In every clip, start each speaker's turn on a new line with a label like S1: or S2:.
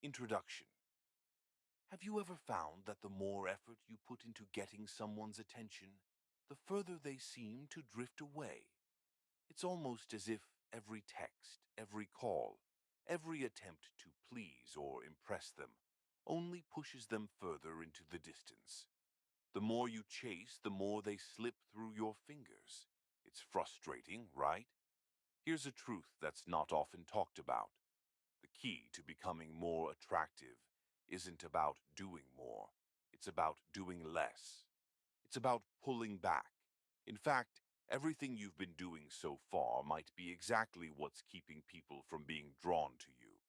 S1: Introduction. Have you ever found that the more effort you put into getting someone's attention, the further they seem to drift away? It's almost as if every text, every call, every attempt to please or impress them only pushes them further into the distance. The more you chase, the more they slip through your fingers. It's frustrating, right? Here's a truth that's not often talked about. The key to becoming more attractive isn't about doing more. It's about doing less. It's about pulling back. In fact, everything you've been doing so far might be exactly what's keeping people from being drawn to you.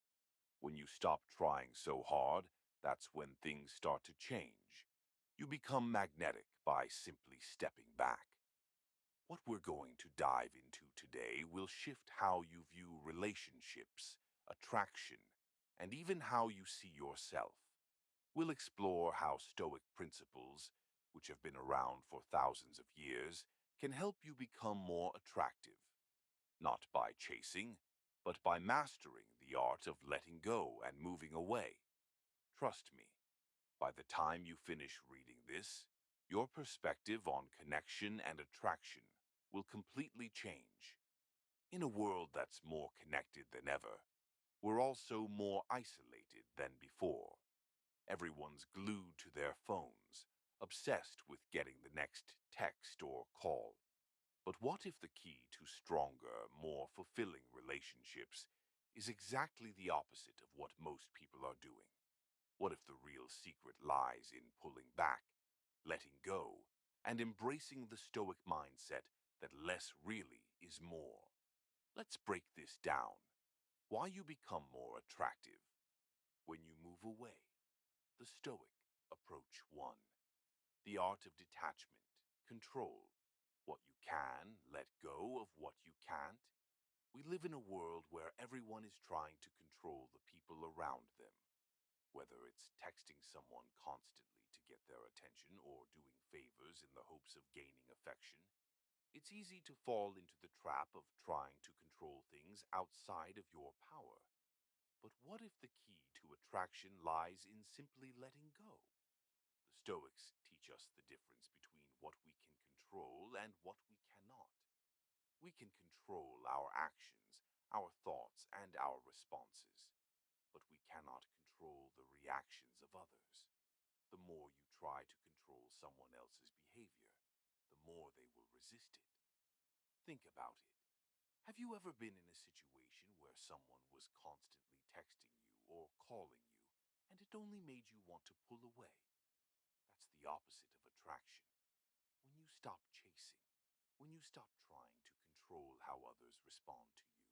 S1: When you stop trying so hard, that's when things start to change. You become magnetic by simply stepping back. What we're going to dive into today will shift how you view relationships, attraction, and even how you see yourself. We'll explore how Stoic principles, which have been around for thousands of years, can help you become more attractive, not by chasing, but by mastering the art of letting go and moving away. Trust me, by the time you finish reading this, your perspective on connection and attraction will completely change. In a world that's more connected than ever, we're also more isolated than before. Everyone's glued to their phones, obsessed with getting the next text or call. But what if the key to stronger, more fulfilling relationships is exactly the opposite of what most people are doing? What if the real secret lies in pulling back, letting go, and embracing the Stoic mindset that less really is more? Let's break this down. Why you become more attractive when you move away. The Stoic approach 1. The art of detachment, control. What you can, let go of what you can't. We live in a world where everyone is trying to control the people around them. Whether it's texting someone constantly to get their attention or doing favors in the hopes of gaining affection, it's easy to fall into the trap of trying to control things outside of your power. But what if the key to attraction lies in simply letting go? The Stoics teach us the difference between what we can control and what we cannot. We can control our actions, our thoughts, and our responses, but we cannot control the reactions of others. The more you try to control someone else's behavior, the more they will resist it. Think about it. Have you ever been in a situation where someone was constantly texting you or calling you, and it only made you want to pull away? That's the opposite of attraction. When you stop chasing, when you stop trying to control how others respond to you,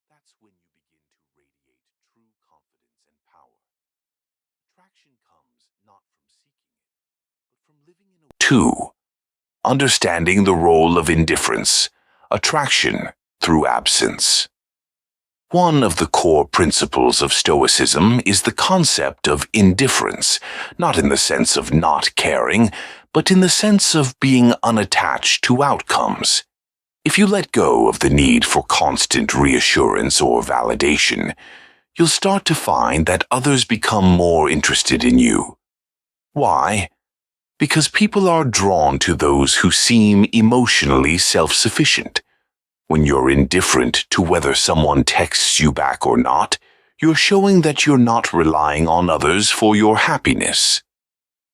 S1: that's when you begin to radiate true confidence and power. Attraction comes not from seeking it, but from living in a 2. Understanding the role of indifference, attraction through absence. One of the core principles of Stoicism is the concept of indifference, not in the sense of not caring, but in the sense of being unattached to outcomes. If you let go of the need for constant reassurance or validation, you'll start to find that others become more interested in you. Why? Because people are drawn to those who seem emotionally self-sufficient. When you're indifferent to whether someone texts you back or not, you're showing that you're not relying on others for your happiness.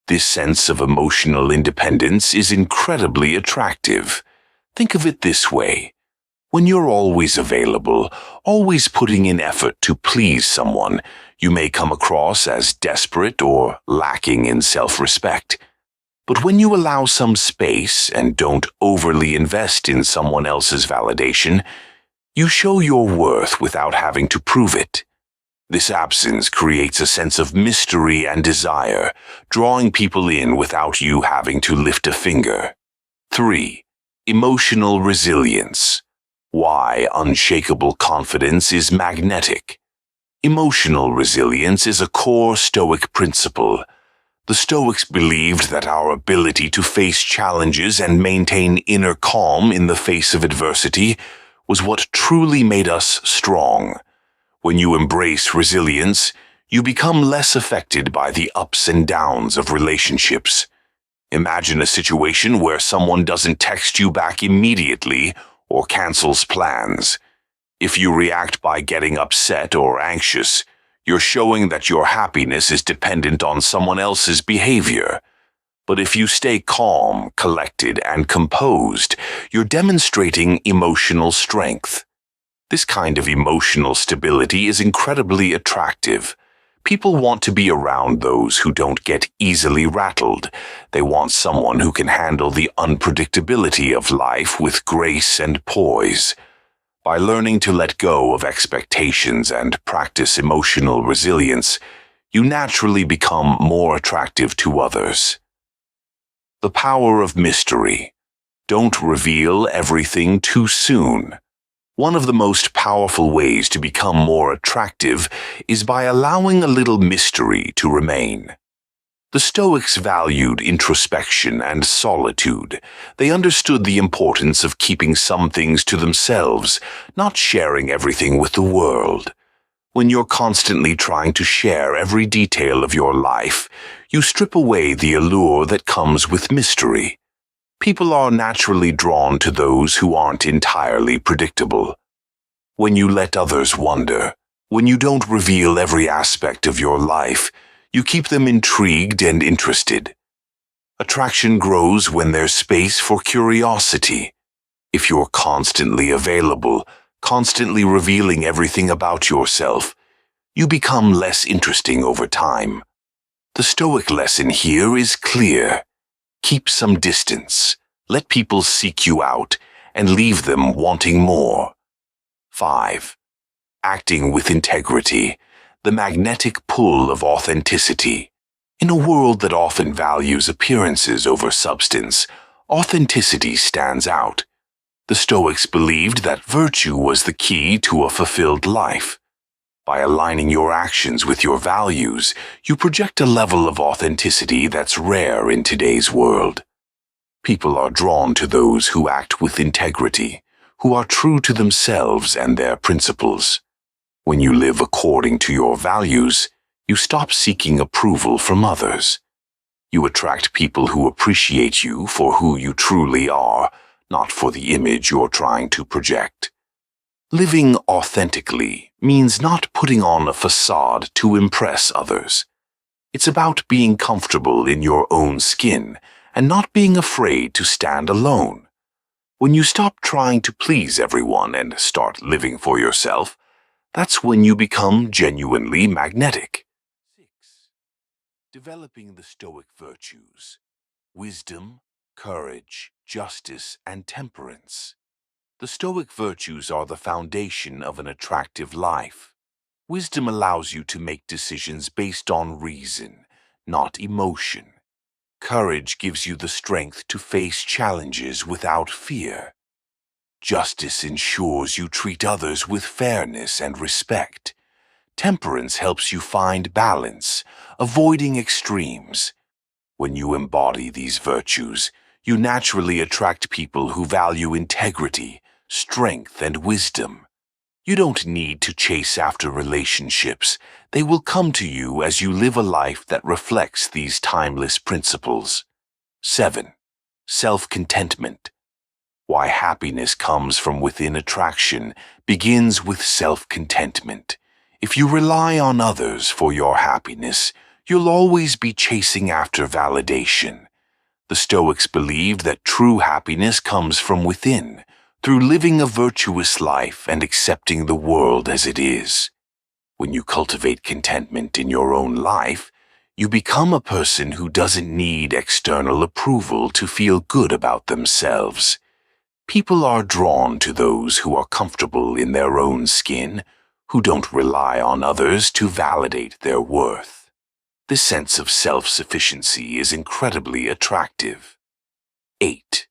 S1: This sense of emotional independence is incredibly attractive. Think of it this way. When you're always available, always putting in effort to please someone, you may come across as desperate or lacking in self-respect. But when you allow some space and don't overly invest in someone else's validation, you show your worth without having to prove it. This absence creates a sense of mystery and desire, drawing people in without you having to lift a finger. 3. Emotional resilience. Why unshakable confidence is magnetic. Emotional resilience is a core Stoic principle. The Stoics believed that our ability to face challenges and maintain inner calm in the face of adversity was what truly made us strong. When you embrace resilience, You become less affected by the ups and downs of relationships. Imagine a situation where someone doesn't text you back immediately or cancels plans. If you react by getting upset or anxious, you're showing that your happiness is dependent on someone else's behavior. But if you stay calm, collected, and composed, you're demonstrating emotional strength. This kind of emotional stability is incredibly attractive. People want to be around those who don't get easily rattled. They want someone who can handle the unpredictability of life with grace and poise. By learning to let go of expectations and practice emotional resilience, you naturally become more attractive to others. The power of mystery. Don't reveal everything too soon. One of the most powerful ways to become more attractive is by allowing a little mystery to remain. The Stoics valued introspection and solitude. They understood the importance of keeping some things to themselves, not sharing everything with the world. When you're constantly trying to share every detail of your life, you strip away the allure that comes with mystery. People are naturally drawn to those who aren't entirely predictable. When you let others wonder, when you don't reveal every aspect of your life, you keep them intrigued and interested. Attraction grows when there's space for curiosity. If you're constantly available, constantly revealing everything about yourself, you become less interesting over time. The Stoic lesson here is clear. Keep some distance, let people seek you out, and leave them wanting more. 5. Acting with integrity, the magnetic pull of authenticity. In a world that often values appearances over substance, authenticity stands out. The Stoics believed that virtue was the key to a fulfilled life. By aligning your actions with your values, you project a level of authenticity that's rare in today's world. People are drawn to those who act with integrity, who are true to themselves and their principles. When you live according to your values, you stop seeking approval from others. You attract people who appreciate you for who you truly are, not for the image you're trying to project. Living authentically means not putting on a facade to impress others. It's about being comfortable in your own skin and not being afraid to stand alone. When you stop trying to please everyone and start living for yourself, that's when you become genuinely magnetic. 6. Developing the Stoic virtues: wisdom, courage, justice, and temperance. The Stoic virtues are the foundation of an attractive life. Wisdom allows you to make decisions based on reason, not emotion. Courage gives you the strength to face challenges without fear. Justice ensures you treat others with fairness and respect. Temperance helps you find balance, avoiding extremes. When you embody these virtues, you naturally attract people who value integrity, strength, and wisdom. You don't need to chase after relationships. They will come to you as you live a life that reflects these timeless principles. 7. Self-contentment. Why happiness comes from within attraction begins with self-contentment. If you rely on others for your happiness, you'll always be chasing after validation. The Stoics believed that true happiness comes from within, through living a virtuous life and accepting the world as it is. When you cultivate contentment in your own life, you become a person who doesn't need external approval to feel good about themselves. People are drawn to those who are comfortable in their own skin, who don't rely on others to validate their worth. This sense of self-sufficiency is incredibly attractive. 8.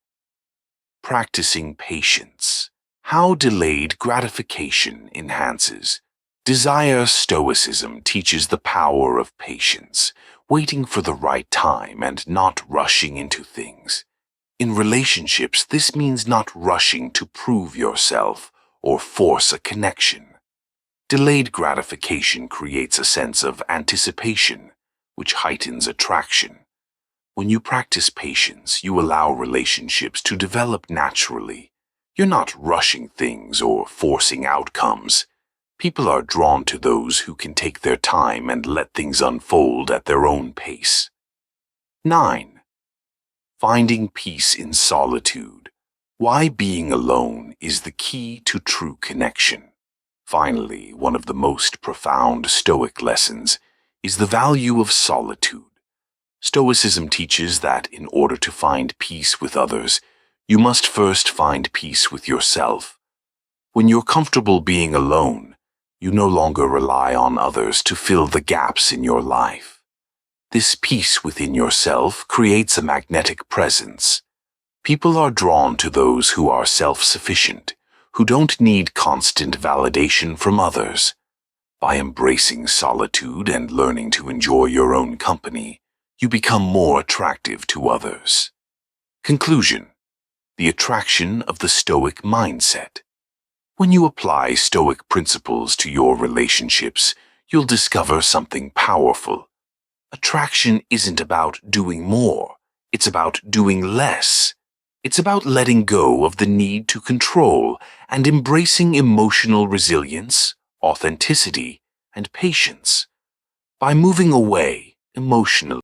S1: Practicing patience. How delayed gratification enhances. Desire Stoicism teaches the power of patience, waiting for the right time and not rushing into things. In relationships, this means not rushing to prove yourself or force a connection. Delayed gratification creates a sense of anticipation, which heightens attraction. When you practice patience, you allow relationships to develop naturally. You're not rushing things or forcing outcomes. People are drawn to those who can take their time and let things unfold at their own pace. 9. Finding peace in solitude. Why being alone is the key to true connection. Finally, one of the most profound Stoic lessons is the value of solitude. Stoicism teaches that in order to find peace with others, you must first find peace with yourself. When you're comfortable being alone, you no longer rely on others to fill the gaps in your life. This peace within yourself creates a magnetic presence. People are drawn to those who are self-sufficient, who don't need constant validation from others. By embracing solitude and learning to enjoy your own company, you become more attractive to others. Conclusion: the attraction of the Stoic mindset. When you apply Stoic principles to your relationships, you'll discover something powerful. Attraction isn't about doing more, it's about doing less. It's about letting go of the need to control and embracing emotional resilience, authenticity, and patience. By moving away emotionally